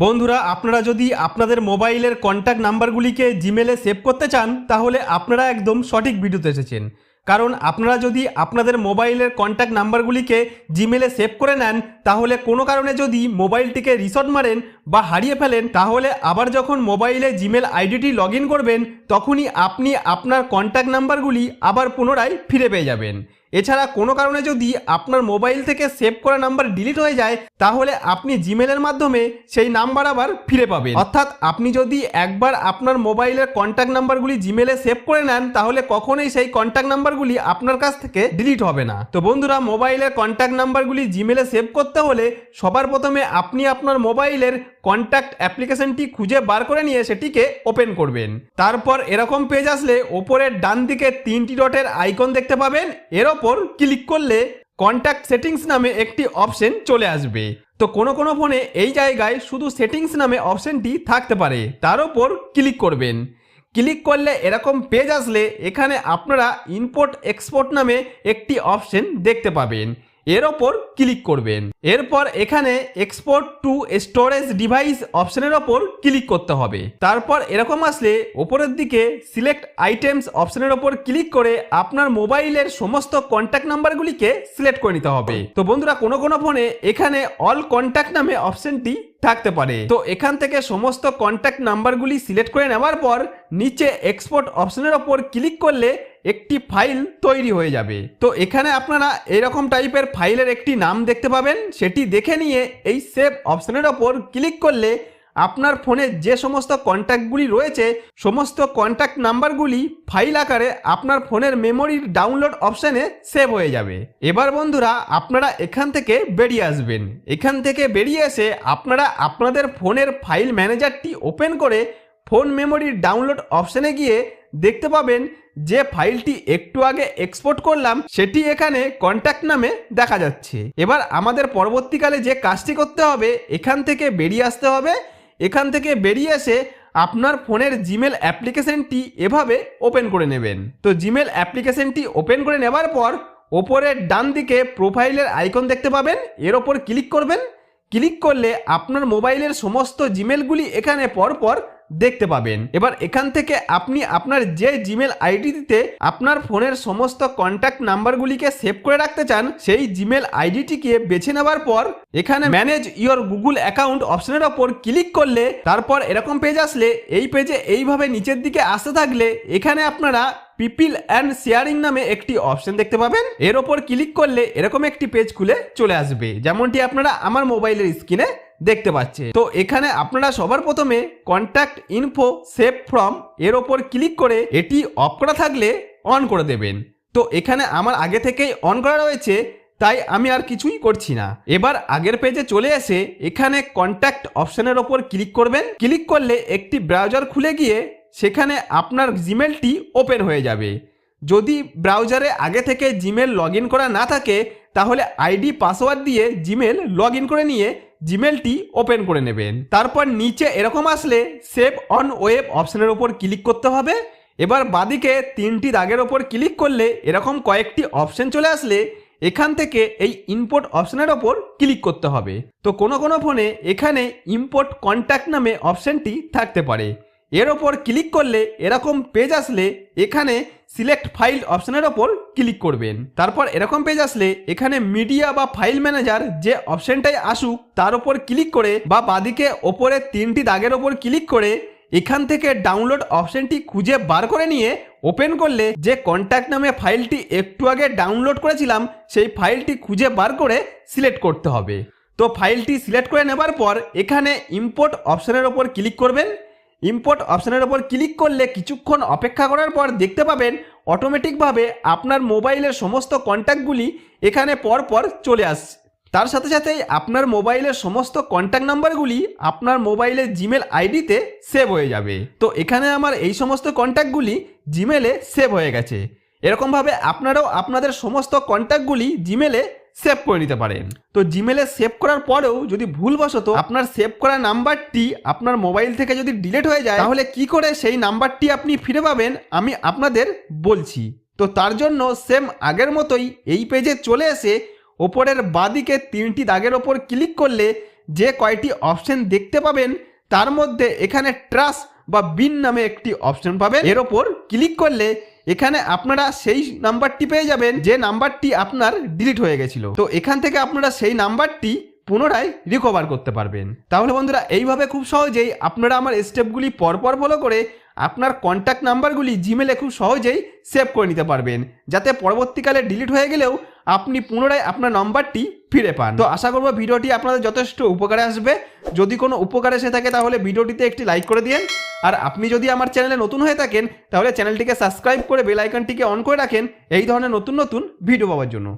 বন্ধুরা, আপনারা যদি আপনাদের মোবাইলের কন্ট্যাক্ট নাম্বারগুলিকে জিমেলে সেভ করতে চান তাহলে আপনারা একদম সঠিক ভিডিওতে এসেছেন। কারণ আপনারা যদি আপনাদের মোবাইলের কন্ট্যাক্ট নাম্বারগুলিকে জিমেলে সেভ করে নেন তাহলে কোনো কারণে যদি মোবাইলটিকে রিসেট মারেন বা হারিয়ে ফেলেন তাহলে আবার যখন মোবাইলে জিমেল আইডিটি লগ ইন করবেন তখনই আপনি আপনার কন্ট্যাক্ট নাম্বারগুলি আবার পুনরায় ফিরে পেয়ে যাবেন। এছাড়া কোনো কারণে যদি আপনার মোবাইল থেকে সেভ করা নাম্বার ডিলিট হয়ে যায় তাহলে আপনি জিমেলের মাধ্যমে সেই নাম্বার আবার ফিরে পাবেন। অর্থাৎ আপনি যদি একবার আপনার মোবাইলের কন্ট্যাক্ট নাম্বারগুলি জিমেলে সেভ করে নেন তাহলে কখনোই সেই কন্ট্যাক্ট নাম্বারগুলি আপনার কাছ থেকে ডিলিট হবে না। তো বন্ধুরা, মোবাইলের কন্ট্যাক্ট নাম্বারগুলি জিমেলে সেভ করতে হলে সবার প্রথমে আপনি আপনার মোবাইলের কন্ট্যাক্ট অ্যাপ্লিকেশনটি খুঁজে বার করে নিয়ে সেটিকে ওপেন করবেন। তারপর এরকম পেজ আসলে ওপরের ডান দিকে 3টি ডটের আইকন দেখতে পাবেন, এর ওপর ক্লিক করলে কন্ট্যাক্ট সেটিংস নামে একটি অপশন চলে আসবে। তো কোনো ফোনে এই জায়গায় শুধু সেটিংস নামে অপশনটি থাকতে পারে, তার ওপর ক্লিক করবেন। ক্লিক করলে এরকম পেজ আসলে এখানে আপনারা ইম্পোর্ট এক্সপোর্ট নামে একটি অপশন দেখতে পাবেন, এর ওপর ক্লিক করবেন। এরপর এখানে এক্সপোর্ট টু স্টোরেজ ডিভাইস অপশনের ওপর ক্লিক করতে হবে। তারপর এরকম আসলে ওপরের দিকে সিলেক্ট আইটেমস অপশনের ওপর ক্লিক করে আপনার মোবাইলের সমস্ত কন্ট্যাক্ট নাম্বারগুলিকে সিলেক্ট করে নিতে হবে। তো বন্ধুরা, কোনো ফোনে এখানে অল কন্ট্যাক্ট নামে অপশনটি থাকতে পারে। তো এখান থেকে সমস্ত কন্ট্যাক্ট নাম্বারগুলি সিলেক্ট করে নেওয়ার পর নিচে এক্সপোর্ট অপশনের ওপর ক্লিক করলে একটি ফাইল তৈরি হয়ে যাবে। তো এখানে আপনারা এরকম টাইপের ফাইলের একটি নাম দেখতে পাবেন, সেটি দেখে নিয়ে এই সেভ অপশনের ওপর ক্লিক করলে আপনার ফোনে যে সমস্ত কন্ট্যাক্টগুলি রয়েছে সমস্ত কন্ট্যাক্ট নাম্বারগুলি ফাইল আকারে আপনার ফোনের মেমোরির ডাউনলোড অপশানে সেভ হয়ে যাবে। এবার বন্ধুরা, আপনারা এখান থেকে বেরিয়ে আসবেন। এখান থেকে বেরিয়ে এসে আপনারা আপনাদের ফোনের ফাইল ম্যানেজারটি ওপেন করে ফোন মেমোরির ডাউনলোড অপশানে গিয়ে দেখতে পাবেন যে ফাইলটি একটু আগে এক্সপোর্ট করলাম সেটি এখানে কন্ট্যাক্ট নামে দেখা যাচ্ছে। এবার আমাদের পরবর্তীকালে যে কাজটি করতে হবে, এখান থেকে বেরিয়ে আসতে হবে। এখান থেকে বেরিয়ে এসে আপনার ফোনের জিমেল অ্যাপ্লিকেশনটি এভাবে ওপেন করে নেবেন। তো জিমেল অ্যাপ্লিকেশনটি ওপেন করে নেবার পর ওপরের ডান দিকে প্রোফাইলের আইকন দেখতে পাবেন, এর ওপর ক্লিক করবেন। ক্লিক করলে আপনার মোবাইলের সমস্ত জিমেলগুলি এখানে পরপর দেখতে পাবেন। এবার এখান থেকে আপনি আপনার যে জিমেল আইডিতে আপনার ফোনের সমস্ত কন্ট্যাক্ট নাম্বারগুলিকে সেভ করে রাখতে চান সেই জিমেল আইডিটিকে বেছে নেওয়ার পর এখানে ম্যানেজ ইওর গুগল অ্যাকাউন্ট অপশনের ওপর ক্লিক করলে তারপর এরকম পেজ আসলে এই পেজে এইভাবে নিচের দিকে আসতে থাকলে এখানে আপনারা পিপল অ্যান্ড শেয়ারিং নামে একটি অপশন দেখতে পাবেন, এর ওপর ক্লিক করলে এরকম একটি পেজ খুলে চলে আসবে, যেমনটি আপনারা আমার মোবাইলের স্ক্রিনে দেখতে পাচ্ছেন। তো এখানে আপনারা সবার প্রথমে কন্ট্যাক্ট ইনফো সেভ ফ্রম এর ওপর ক্লিক করে এটি অফ করা থাকলে অন করে দেবেন। তো এখানে আমার আগে থেকেই অন করা রয়েছে তাই আমি আর কিছুই করছি না। এবার আগের পেজে চলে এসে এখানে কন্ট্যাক্ট অপশনের ওপর ক্লিক করবেন। ক্লিক করলে একটি ব্রাউজার খুলে গিয়ে সেখানে আপনার জিমেলটি ওপেন হয়ে যাবে। যদি ব্রাউজারে আগে থেকে জিমেল লগ ইন করা না থাকে তাহলে আইডি পাসওয়ার্ড দিয়ে জিমেল লগ ইন করে নিয়ে জিমেলটি ওপেন করে নেবেন। তারপর নিচে এরকম আসলে সেভ অন ওয়েব অপশনের ওপর ক্লিক করতে হবে। এবার বাদিকে 3টি দাগের ওপর ক্লিক করলে এরকম কয়েকটি অপশন চলে আসলে এখান থেকে এই ইম্পোর্ট অপশনের ওপর ক্লিক করতে হবে। তো কোনো ফোনে এখানে ইম্পোর্ট কন্ট্যাক্ট নামে অপশনটি থাকতে পারে, এর ওপর ক্লিক করলে এরকম পেজ আসলে এখানে সিলেক্ট ফাইল অপশনের ওপর ক্লিক করবেন। তারপর এরকম পেজ আসলে এখানে মিডিয়া বা ফাইল ম্যানেজার যে অপশনটাই আসুক তার ওপর ক্লিক করে বা বাদিকে ওপরে 3টি দাগের ওপর ক্লিক করে এখান থেকে ডাউনলোড অপশনটি খুঁজে বার করে নিয়ে ওপেন করলে যে কন্ট্যাক্ট নামে ফাইলটি একটু আগে ডাউনলোড করেছিলাম সেই ফাইলটি খুঁজে বার করে সিলেক্ট করতে হবে। তো ফাইলটি সিলেক্ট করে নেবার পর এখানে ইম্পোর্ট অপশনের ওপর ক্লিক করবেন। ইম্পোর্ট অপশনের ওপর ক্লিক করলে কিছুক্ষণ অপেক্ষা করার পর দেখতে পাবেন অটোমেটিকভাবে আপনার মোবাইলের সমস্ত কন্ট্যাক্টগুলি এখানে পরপর চলে আসছে। তার সাথে সাথেই আপনার মোবাইলের সমস্ত কন্ট্যাক্ট নাম্বারগুলি আপনার মোবাইলের জিমেল আইডিতে সেভ হয়ে যাবে। তো এখানে আমার এই সমস্ত কন্ট্যাক্টগুলি জিমেলে সেভ হয়ে গেছে। এরকমভাবে আপনারাও আপনাদের সমস্ত কন্ট্যাক্টগুলি জিমেলে সেভ করে নিতে পারেন। তো জিমেলে সেভ করার পরেও যদি ভুলবশত আপনার সেভ করা নাম্বারটি আপনার মোবাইল থেকে যদি ডিলিট হয়ে যায় তাহলে কি করে সেই নাম্বারটি আপনি ফিরে পাবেন আমি আপনাদের বলছি। তো তার জন্য সেম আগের মতোই এই পেজে চলে এসে ওপরের বাদিকে 3টি দাগের ওপর ক্লিক করলে যে কয়টি অপশন দেখতে পাবেন তার মধ্যে এখানে ট্রাস বা বিন নামে একটি অপশন পাবেন। এর ওপর ক্লিক করলে এখানে আপনারা সেই নাম্বারটি পেয়ে যাবেন যে নাম্বারটি আপনার ডিলিট হয়ে গেছিল। তো এখান থেকে আপনারা সেই নাম্বারটি পুনরায় রিকভার করতে পারবেন। তাহলে বন্ধুরা এইভাবে খুব সহজেই আপনারা আমার স্টেপগুলি পরপর ফলো করে আপনার কন্ট্যাক্ট নাম্বারগুলি জিমেলে খুব সহজেই সেভ করে নিতে পারবেন, যাতে পরবর্তীকালে ডিলিট হয়ে গেলেও আপনি পুনরায় আপনার নাম্বারটি ফিরে পান। তো আশা করব ভিডিওটি আপনাদের যথেষ্ট উপকারে আসবে। যদি কোনো উপকার এসে থাকে তাহলে ভিডিওটিতে একটি লাইক করে দিন। আর আপনি যদি আমার চ্যানেলে নতুন হয়ে থাকেন তাহলে চ্যানেলটিকে সাবস্ক্রাইব করে বেল আইকনটিকে অন করে রাখেন এই ধরনের নতুন নতুন ভিডিও পাওয়ার জন্য।